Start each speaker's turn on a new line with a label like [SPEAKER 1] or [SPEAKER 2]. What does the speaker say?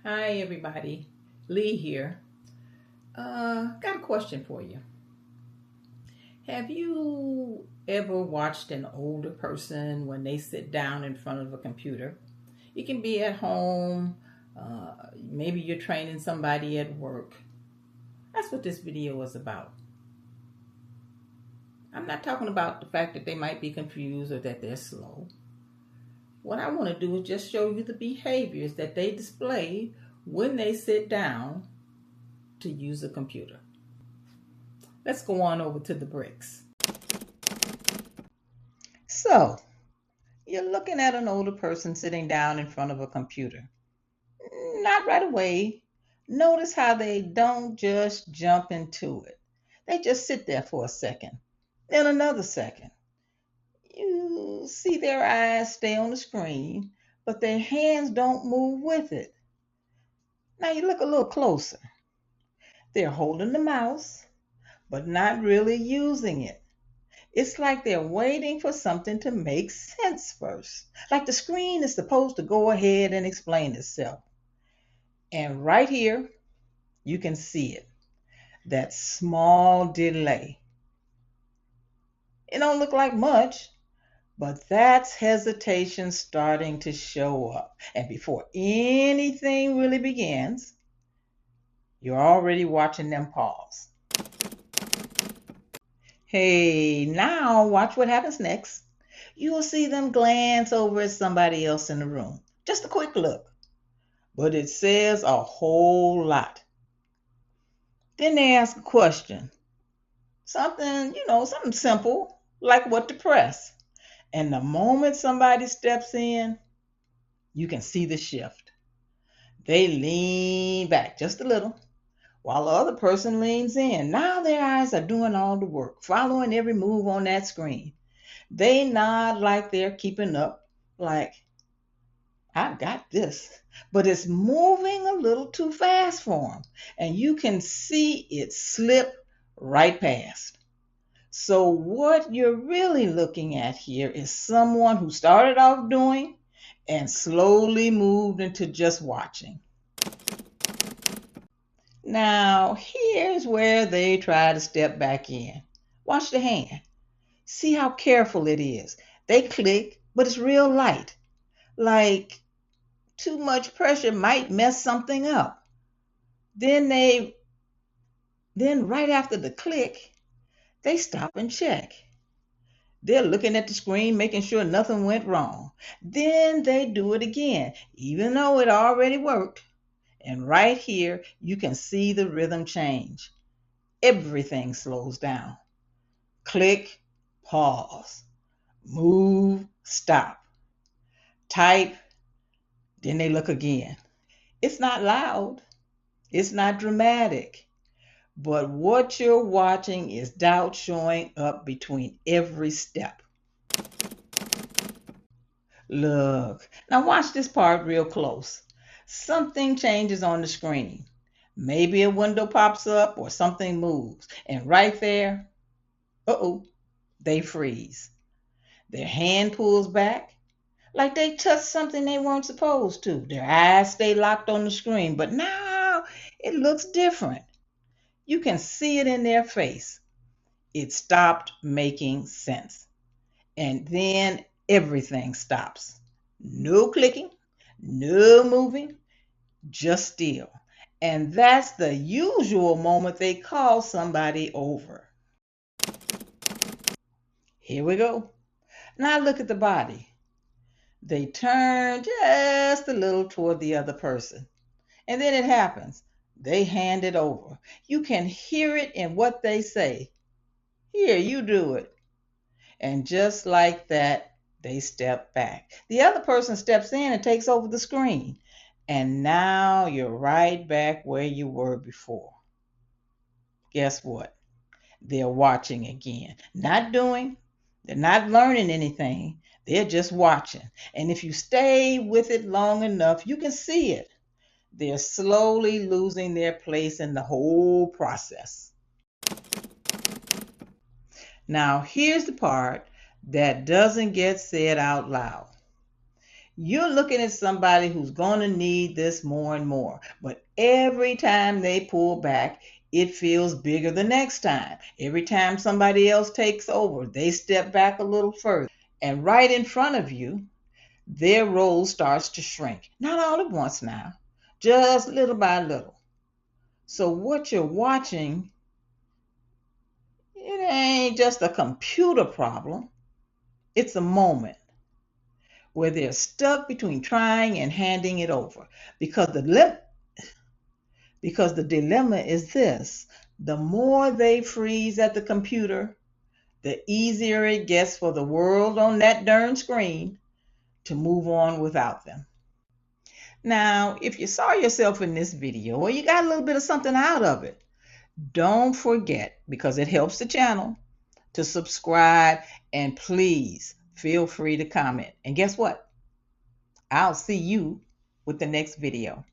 [SPEAKER 1] Hi, everybody. Lee here. Got a question for you. Have you ever watched an older person when they sit down in front of a computer? It can be at home, maybe you're training somebody at work. That's what this video is about. I'm not talking about the fact that they might be confused or that they're slow. What I want to do is just show you the behaviors that they display when they sit down to use a computer. Let's go on over to the bricks. So, you're looking at an older person sitting down in front of a computer. Not right away. Notice how they don't just jump into it. They just sit there for a second, then another second. You see their eyes stay on the screen, but their hands don't move with it. Now you look a little closer. They're holding the mouse, but not really using it. It's like they're waiting for something to make sense first. Like the screen is supposed to go ahead and explain itself. And right here, you can see it. That small delay. It don't look like much, but that's hesitation starting to show up. And before anything really begins, you're already watching them pause. Hey, now watch what happens next. You will see them glance over at somebody else in the room. Just a quick look, but it says a whole lot. Then they ask a question, something simple, like what to press. And the moment somebody steps in, you can see the shift. They lean back just a little while the other person leans in. Now their eyes are doing all the work, following every move on that screen. They nod like they're keeping up, like, I got this. But it's moving a little too fast for them. And you can see it slip right past. So, what you're really looking at here is someone who started off doing and slowly moved into just watching. Now, here's where they try to step back in. Watch the hand. See how careful it is. They click, but it's real light. Like too much pressure might mess something up. Then right after the click, they stop and check. They're looking at the screen, making sure nothing went wrong. Then they do it again, even though it already worked. And right here, you can see the rhythm change. Everything slows down. Click, pause, move, stop, type, then they look again. It's not loud, it's not dramatic, but what you're watching is doubt showing up between every step. Look, now watch this part real close. Something changes on the screen. Maybe a window pops up or something moves. And right there, uh-oh, they freeze. Their hand pulls back like they touched something they weren't supposed to. Their eyes stay locked on the screen, but now it looks different. You can see it in their face. It stopped making sense. And then everything stops. No clicking, no moving, just still. And that's the usual moment they call somebody over. Here we go. Now look at the body. They turn just a little toward the other person. And then it happens. They hand it over. You can hear it in what they say. Here, you do it. And just like that, they step back. The other person steps in and takes over the screen. And now you're right back where you were before. Guess what? They're watching again. Not doing, they're not learning anything. They're just watching. And if you stay with it long enough, you can see it. They're slowly losing their place in the whole process. Now, here's the part that doesn't get said out loud. You're looking at somebody who's going to need this more and more. But every time they pull back, it feels bigger the next time. Every time somebody else takes over, they step back a little further. And right in front of you, their role starts to shrink. Not all at once now, just little by little. So what you're watching, it ain't just a computer problem. It's a moment where they're stuck between trying and handing it over. Because the dilemma is this: the more they freeze at the computer, the easier it gets for the world on that darn screen to move on without them. Now, if you saw yourself in this video or you got a little bit of something out of it, don't forget, because it helps the channel, to subscribe, and please feel free to comment. And guess what? I'll see you with the next video.